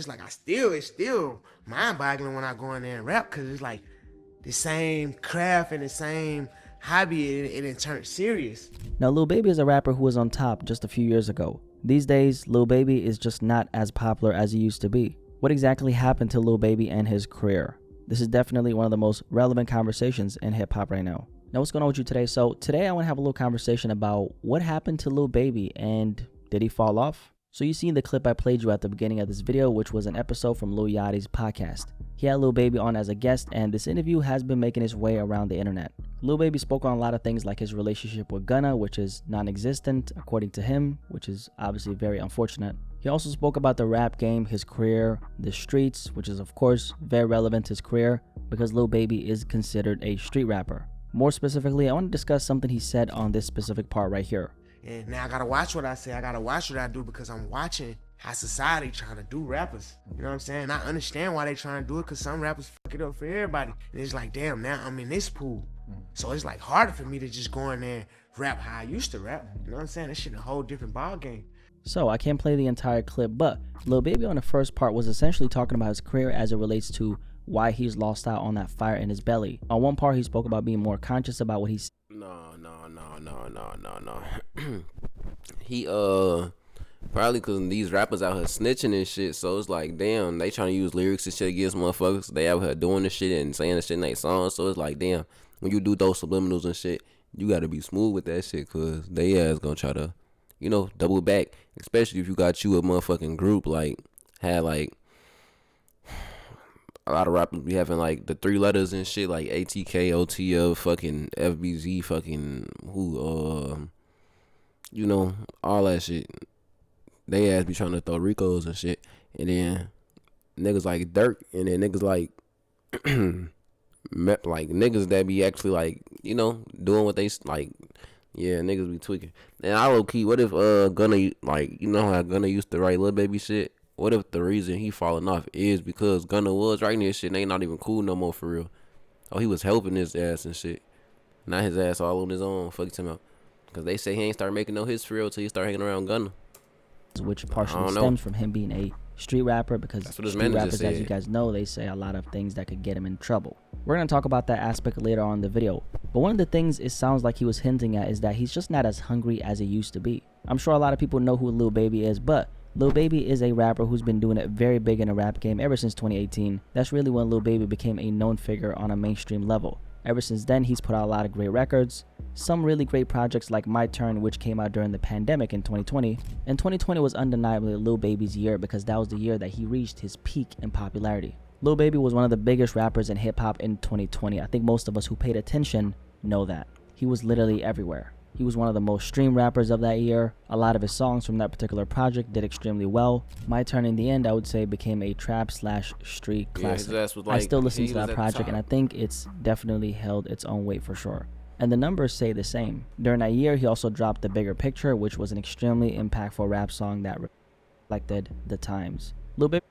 It's like it's still mind-boggling when I go in there and rap, because it's like the same craft and the same hobby, and it turned serious. Now, Lil Baby is a rapper who was on top just a few years ago. These days, Lil Baby is just not as popular as he used to be. What exactly happened to Lil Baby and his career? This is definitely one of the most relevant conversations in hip-hop right now. Now, what's going on with you today? So today I want to have a little conversation about what happened to Lil Baby, and did he fall off? So you seen the clip I played you at the beginning of this video, which was an episode from Lil Yachty's podcast. He had Lil Baby on as a guest, and this interview has been making its way around the internet. Lil Baby spoke on a lot of things like his relationship with Gunna, which is non-existent according to him, which is obviously very unfortunate. He also spoke about the rap game, his career, the streets, which is of course very relevant to his career because Lil Baby is considered a street rapper. More specifically, I want to discuss something he said on this specific part right here. And now I gotta watch what I say. I gotta watch what I do, because I'm watching how society trying to do rappers. You know what I'm saying? I understand why they trying to do it, because some rappers fuck it up for everybody. And it's like, damn, now I'm in this pool. So it's like harder for me to just go in there and rap how I used to rap. You know what I'm saying? That shit a whole different ball game. So I can't play the entire clip, but Lil Baby on the first part was essentially talking about his career as it relates to why he's lost out on that fire in his belly. On one part, he spoke about being more conscious about what he's. No. He probably because these rappers out here snitching and shit, so it's like, damn, they trying to use lyrics and shit against motherfuckers. They out here doing this shit and saying the shit in their songs, so it's like, damn, when you do those subliminals and shit, you gotta be smooth with that shit, cause they ass gonna try to, double back, especially if you got you a motherfucking group like had like a lot of rappers be having like the 3 letters and shit, like ATK, OTF, fucking FBZ, fucking all that shit. They ass be trying to throw Ricos and shit, and then niggas like Dirk, and then niggas like like niggas that be actually like doing what they like. Yeah, niggas be tweaking. And I low key, what if Gunna, like, how Gunna used to write Lil Baby shit? What if the reason he falling off is because Gunna was writing this shit and they not even cool no more for real? Oh, he was helping his ass and shit. Not his ass all on his own. Fuck him out. Because they say he ain't start making no hits for real till he start hanging around Gunna. Which partially stems from him being a street rapper, because street rappers, as you guys know, they say a lot of things that could get him in trouble. We're going to talk about that aspect later on in the video. But one of the things it sounds like he was hinting at is that he's just not as hungry as he used to be. I'm sure a lot of people know who Lil Baby is, but Lil Baby is a rapper who's been doing it very big in the rap game ever since 2018. That's really when Lil Baby became a known figure on a mainstream level. Ever since then, he's put out a lot of great records, some really great projects like My Turn, which came out during the pandemic in 2020. And 2020 was undeniably Lil Baby's year because that was the year that he reached his peak in popularity. Lil Baby was one of the biggest rappers in hip-hop in 2020. I think most of us who paid attention know that. He was literally everywhere. He was one of the most streamed rappers of that year. A lot of his songs from that particular project did extremely well. My Turn, in the end, I would say became a trap/street classic. I still listen to that project, and I think it's definitely held its own weight for sure. And the numbers say the same. During that year, he also dropped The Bigger Picture, which was an extremely impactful rap song that reflected the times. Lil Baby,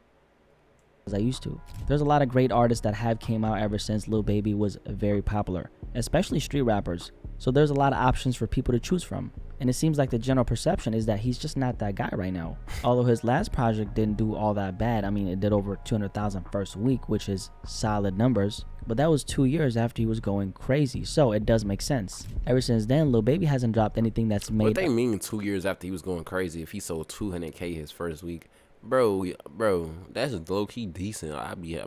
as I used to. There's a lot of great artists that have came out ever since Lil Baby was very popular, especially street rappers. So there's a lot of options for people to choose from. And it seems like the general perception is that he's just not that guy right now. Although his last project didn't do all that bad. I mean, it did over 200,000 first week, which is solid numbers. But that was 2 years after he was going crazy. So it does make sense. Ever since then, Lil Baby hasn't dropped anything that's made. What they mean 2 years after he was going crazy if he sold 200K his first week? Bro, that's low-key decent.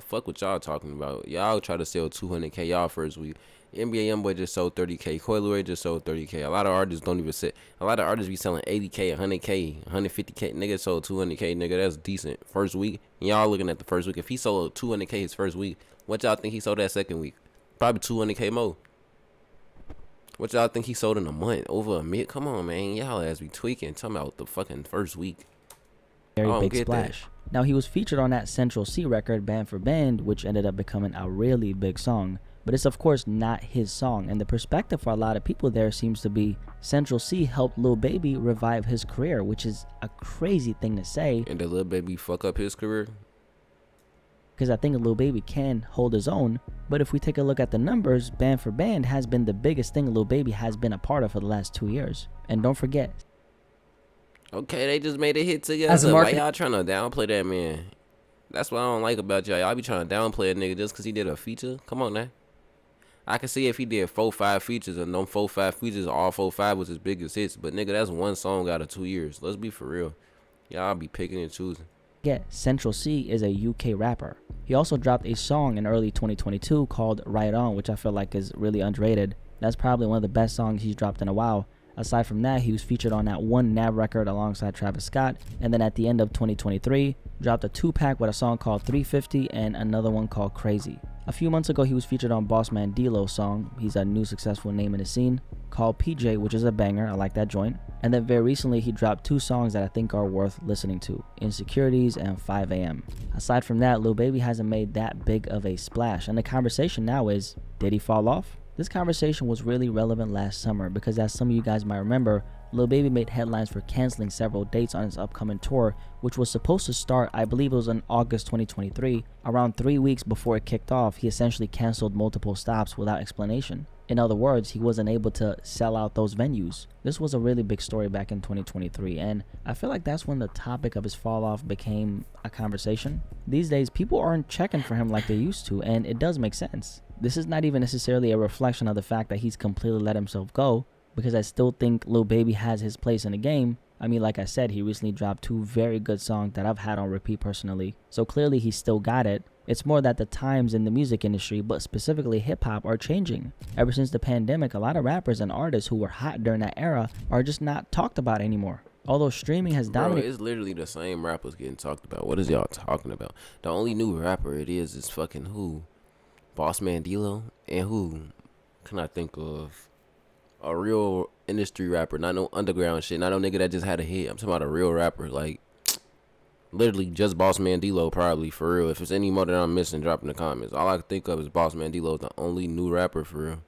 Fuck what y'all talking about. Y'all try to sell 200K y'all first week. NBA YoungBoy just sold 30K. Coi Leray just sold 30K. A lot of artists don't even sit. A lot of artists be selling 80K, 100K, 150K. Nigga sold 200K. Nigga, that's decent. First week. And y'all looking at the first week. If he sold 200K his first week, what y'all think he sold that second week? Probably 200K more. What y'all think he sold in a month? Over a minute? Come on, man. Y'all ass be tweaking. Talking about the fucking first week. Very big splash. Now, he was featured on that Central C record, Band for Band, which ended up becoming a really big song. But it's of course not his song, and the perspective for a lot of people there seems to be Central C helped Lil Baby revive his career, which is a crazy thing to say. And did Lil Baby fuck up his career? Because I think Lil Baby can hold his own, but if we take a look at the numbers, Band for Band has been the biggest thing Lil Baby has been a part of for the last 2 years. And don't forget. Okay, they just made a hit together. Why y'all trying to downplay that man? That's what I don't like about y'all. Y'all be trying to downplay a nigga just because he did a feature. Come on now. I can see if he did 4-5 features and them 4-5 features, all 4-5 was his biggest hits. But nigga, that's one song out of 2 years. Let's be for real. Y'all be picking and choosing. Yeah, Central C is a UK rapper. He also dropped a song in early 2022 called Right On, which I feel like is really underrated. That's probably one of the best songs he's dropped in a while. Aside from that, he was featured on that one Nav record alongside Travis Scott, and then at the end of 2023, dropped a 2-pack with a song called 350 and another one called Crazy. A few months ago, he was featured on Bossman D-Lo's song, he's a new successful name in the scene, called PJ, which is a banger, I like that joint. And then very recently, he dropped 2 songs that I think are worth listening to, Insecurities and 5 AM. Aside from that, Lil Baby hasn't made that big of a splash, and the conversation now is, did he fall off? This conversation was really relevant last summer because, as some of you guys might remember, Lil Baby made headlines for canceling several dates on his upcoming tour, which was supposed to start, I believe it was in August 2023. Around 3 weeks before it kicked off, he essentially canceled multiple stops without explanation. In other words, he wasn't able to sell out those venues. This was a really big story back in 2023, and I feel like that's when the topic of his fall off became a conversation. These days, people aren't checking for him like they used to, and it does make sense. This is not even necessarily a reflection of the fact that he's completely let himself go, because I still think Lil Baby has his place in the game. I mean, like I said, he recently dropped 2 very good songs that I've had on repeat personally, so clearly he still got it. It's more that the times in the music industry, but specifically hip-hop, are changing. Ever since the pandemic, a lot of rappers and artists who were hot during that era are just not talked about anymore. Although streaming has dominated... Bro, it's literally the same rappers getting talked about. What is y'all talking about? The only new rapper it is fucking who? Bossman D-Lo? And who can I think of? A real industry rapper, not no underground shit, not no nigga that just had a hit. I'm talking about a real rapper, like literally just Bossman D-Lo, probably, for real. If it's any more that I'm missing, drop in the comments. All I can think of is Bossman D-Lo, the only new rapper, for real.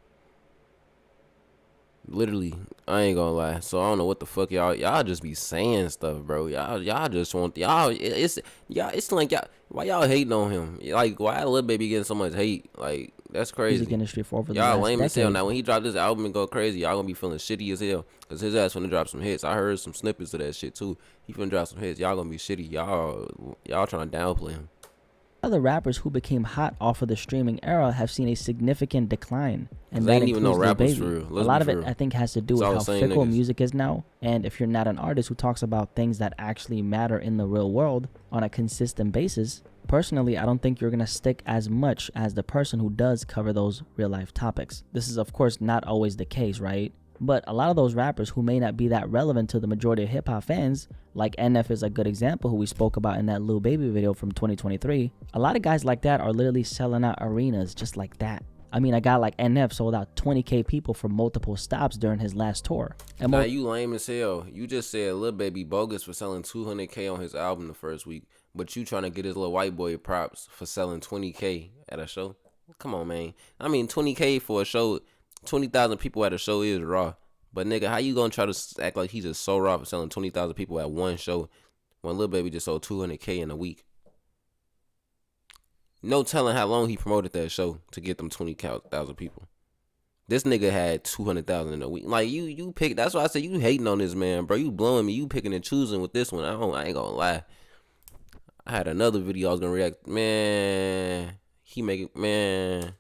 Literally, I ain't gonna lie. So I don't know what the fuck y'all just be saying stuff, bro. Y'all just want it's like y'all, why y'all hating on him? Like, why Lil Baby getting so much hate? Like, that's crazy. Music industry for over the y'all last lame decade. as hell. Now when he dropped this album and go crazy, y'all gonna be feeling shitty as hell, cause his ass finna drop some hits. I heard some snippets of that shit too. He finna drop some hits. Y'all gonna be shitty. Y'all trying to downplay him. Other rappers who became hot off of the streaming era have seen a significant decline, and they that ain't even includes know rappers Lil for Baby. real. A lot of it, I think, has to do with how fickle music is now, and if you're not an artist who talks about things that actually matter in the real world on a consistent basis, personally, I don't think you're gonna stick as much as the person who does cover those real-life topics. This is, of course, not always the case, right? But a lot of those rappers who may not be that relevant to the majority of hip-hop fans, like NF is a good example who we spoke about in that Lil Baby video from 2023, a lot of guys like that are literally selling out arenas just like that. I mean, a guy like NF sold out 20K people for multiple stops during his last tour. And nah, you lame as hell. You just said Lil Baby bogus for selling 200K on his album the first week, but you trying to get his little white boy props for selling 20K at a show? Come on, man. I mean, 20K for a show... 20,000 people at a show is raw. But nigga, how you gonna try to act like he's just so raw for selling 20,000 people at one show when Lil Baby just sold 200K in a week? No telling how long he promoted that show to get them 20,000 people. This nigga had 200,000 in a week. Like, you pick. That's why I said you hating on this man, bro. You blowing me. You picking and choosing with this one. I ain't gonna lie. I had another video I was gonna react. Man, he make it. Man.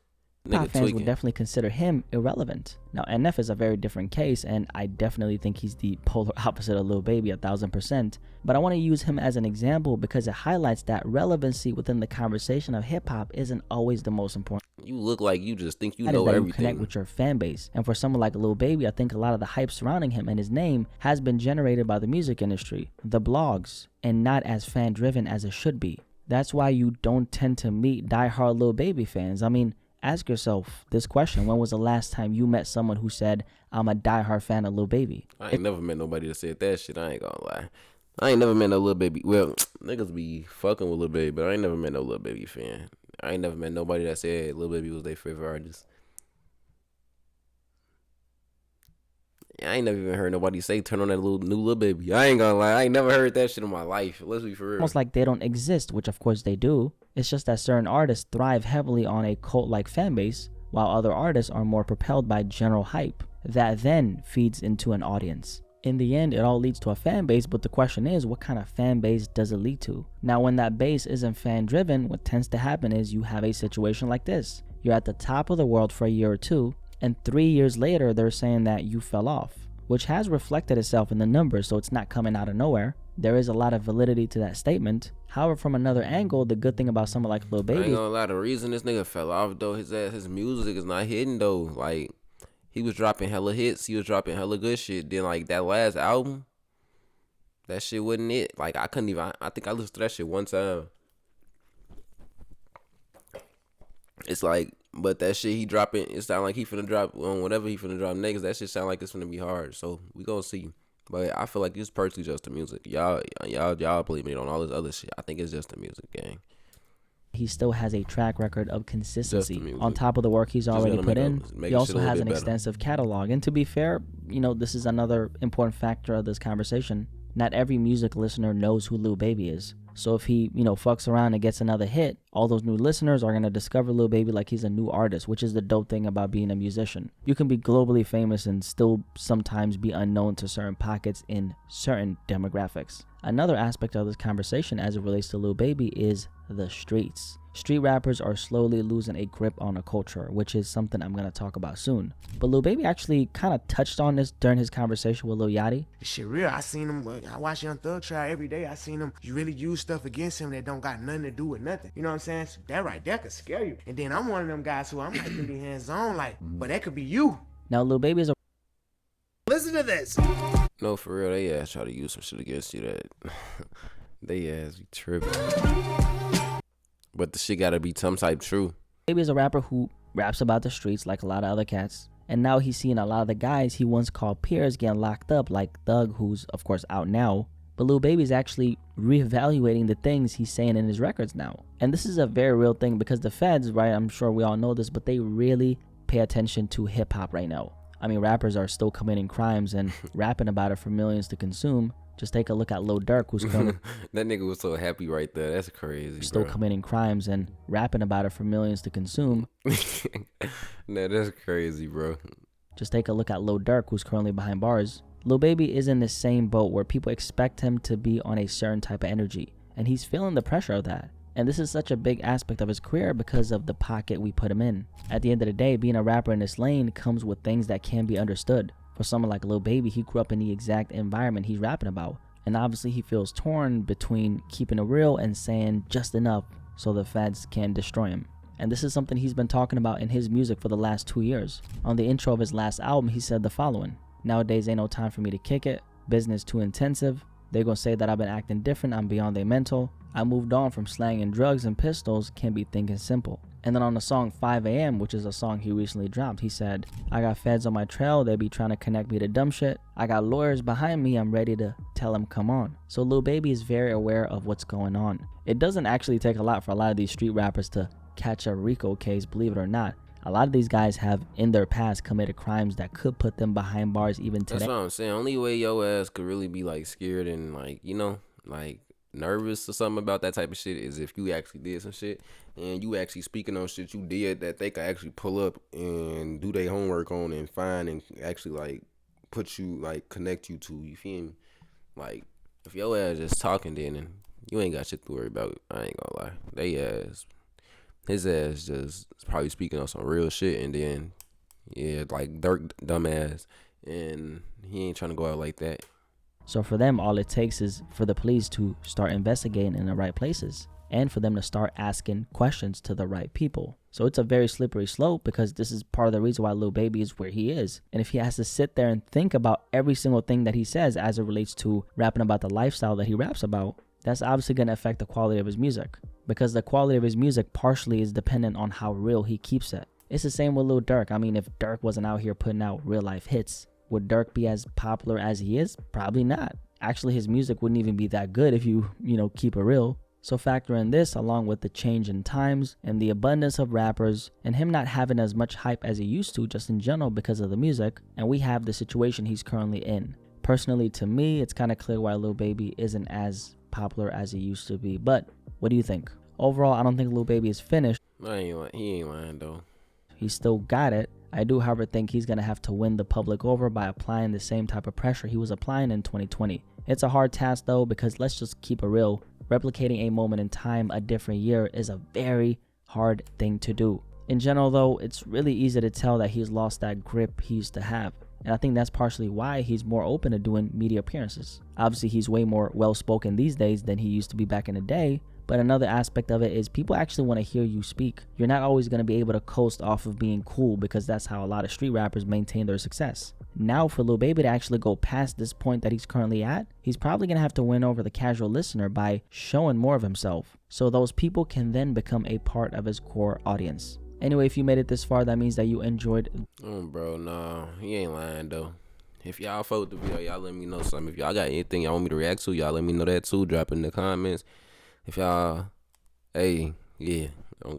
Hip-hop fans would definitely consider him irrelevant. Now, NF is a very different case, and I definitely think he's the polar opposite of Lil Baby 1000%. But I want to use him as an example because it highlights that relevancy within the conversation of hip-hop isn't always the most important. You look like you just think you know everything. You connect with your fan base. And for someone like Lil Baby, I think a lot of the hype surrounding him and his name has been generated by the music industry, the blogs, and not as fan-driven as it should be. That's why you don't tend to meet diehard Lil Baby fans. I mean, ask yourself this question. When was the last time you met someone who said, I'm a diehard fan of Lil Baby? I ain't never met nobody that said that shit. I ain't gonna lie. I ain't never met no Lil Baby. Well, niggas be fucking with Lil Baby, but I ain't never met no Lil Baby fan. I ain't never met nobody that said Lil Baby was their favorite artist. I ain't never even heard nobody say turn on that new Lil Baby. I ain't gonna lie. I ain't never heard that shit in my life. Let's be for real. Almost like they don't exist, which of course they do. It's just that certain artists thrive heavily on a cult-like fan base, while other artists are more propelled by general hype that then feeds into an audience. In the end, it all leads to a fan base, but the question is, what kind of fan base does it lead to? Now, when that base isn't fan driven, what tends to happen is you have a situation like this. You're at the top of the world for a year or two, and 3 years later, they're saying that you fell off, which has reflected itself in the numbers, so it's not coming out of nowhere. There is a lot of validity to that statement. However, from another angle, the good thing about someone like Lil Baby, I ain't gonna lie, the reason this nigga fell off though, his music is not hitting though. Like, he was dropping hella hits, he was dropping hella good shit. Then like that last album, that shit wasn't it. Like I think I listened to that shit one time. It's like, but that shit he dropping, it sound like he finna drop on whatever he finna drop next. That shit sound like it's finna be hard. So we gonna see. But I feel like it's personally just the music. Y'all believe me on all this other shit. I think it's just the music, gang. He still has a track record of consistency on top of the work he's already put in. He also has an extensive catalog. And to be fair, you know, this is another important factor of this conversation. Not every music listener knows who Lil Baby is. So if he, you know, fucks around and gets another hit, all those new listeners are going to discover Lil Baby like he's a new artist, which is the dope thing about being a musician. You can be globally famous and still sometimes be unknown to certain pockets in certain demographics. Another aspect of this conversation as it relates to Lil Baby is the streets. Street rappers are slowly losing a grip on a culture, which is something I'm going to talk about soon. But Lil Baby actually kind of touched on this during his conversation with Lil Yachty. This shit real. I seen him, I watch Young Thug try every day. I seen him, you really use stuff against him that don't got nothing to do with nothing. You know what I'm saying? So that right there could scare you. And then I'm one of them guys who I'm like pretty hands-on, like, but that could be you. Now Lil Baby is a... Listen to this. No, for real, they ass try to use some shit against you that they ass be tripping. But the shit gotta be some type true. Baby is a rapper who raps about the streets like a lot of other cats. And now he's seeing a lot of the guys he once called peers getting locked up, like Thug, who's of course out now. But Lil Baby is actually reevaluating the things he's saying in his records now. And this is a very real thing because the feds, right, I'm sure we all know this, but they really pay attention to hip hop right now. I mean, rappers are still committing crimes and rapping about it for millions to consume. Just take a look at Lil Durk, who's coming. That nigga was so happy right there. That's crazy. Still committing crimes and rapping about it for millions to consume. Nah, that's crazy, bro. Just take a look at Lil Durk, who's currently behind bars. Lil Baby is in the same boat where people expect him to be on a certain type of energy, and he's feeling the pressure of that. And this is such a big aspect of his career because of the pocket we put him in. At the end of the day, being a rapper in this lane comes with things that can be understood. For someone like Lil Baby, he grew up in the exact environment he's rapping about. And obviously he feels torn between keeping it real and saying just enough so the feds can destroy him. And this is something he's been talking about in his music for the last 2 years. On the intro of his last album, he said the following: "Nowadays ain't no time for me to kick it. Business too intensive. They gonna say that I've been acting different, I'm beyond their mental. I moved on from slang and drugs and pistols, can't be thinking simple." And then on the song 5 AM, which is a song he recently dropped, he said, "I got feds on my trail, they be trying to connect me to dumb shit. I got lawyers behind me, I'm ready to tell them come on." So Lil Baby is very aware of what's going on. It doesn't actually take a lot for a lot of these street rappers to catch a RICO case, believe it or not. A lot of these guys have in their past committed crimes that could put them behind bars even today. That's what I'm saying. Only way your ass could really be like scared and like, you know, like nervous or something about that type of shit is if you actually did some shit and you actually speaking on shit you did that they could actually pull up and do their homework on and find and actually like put you, like connect you to, you feel me? Like if your ass just talking then and you ain't got shit to worry about, I ain't gonna lie. His ass just probably speaking on some real shit and then yeah, like Durk dumbass, and he ain't trying to go out like that. So for them, all it takes is for the police to start investigating in the right places and for them to start asking questions to the right people. So it's a very slippery slope because this is part of the reason why Lil Baby is where he is. And if he has to sit there and think about every single thing that he says as it relates to rapping about the lifestyle that he raps about, that's obviously going to affect the quality of his music, because the quality of his music partially is dependent on how real he keeps it. It's the same with Lil Durk. I mean, if Durk wasn't out here putting out real life hits, would Durk be as popular as he is? Probably not. Actually, his music wouldn't even be that good if you keep it real. So factor in this along with the change in times and the abundance of rappers and him not having as much hype as he used to just in general because of the music, and we have the situation he's currently in. Personally, to me, it's kind of clear why Lil Baby isn't as popular as he used to be. But what do you think? Overall, I don't think Lil Baby is finished. He ain't lying though. He still got it. I do, however, think he's going to have to win the public over by applying the same type of pressure he was applying in 2020. It's a hard task though, because let's just keep it real. Replicating a moment in time a different year is a very hard thing to do. In general though, it's really easy to tell that he's lost that grip he used to have. And I think that's partially why he's more open to doing media appearances. Obviously, he's way more well-spoken these days than he used to be back in the day. But another aspect of it is people actually want to hear you speak. You're not always going to be able to coast off of being cool, because that's how a lot of street rappers maintain their success. Now for Lil Baby to actually go past this point that he's currently at, he's probably going to have to win over the casual listener by showing more of himself, so those people can then become a part of his core audience. Anyway, if you made it this far, that means that you enjoyed. Bro, nah, he ain't lying though. If y'all fuck with the video, y'all let me know something. If y'all got anything y'all want me to react to, y'all let me know that too. Drop it in the comments. If y'all, hey, yeah, okay.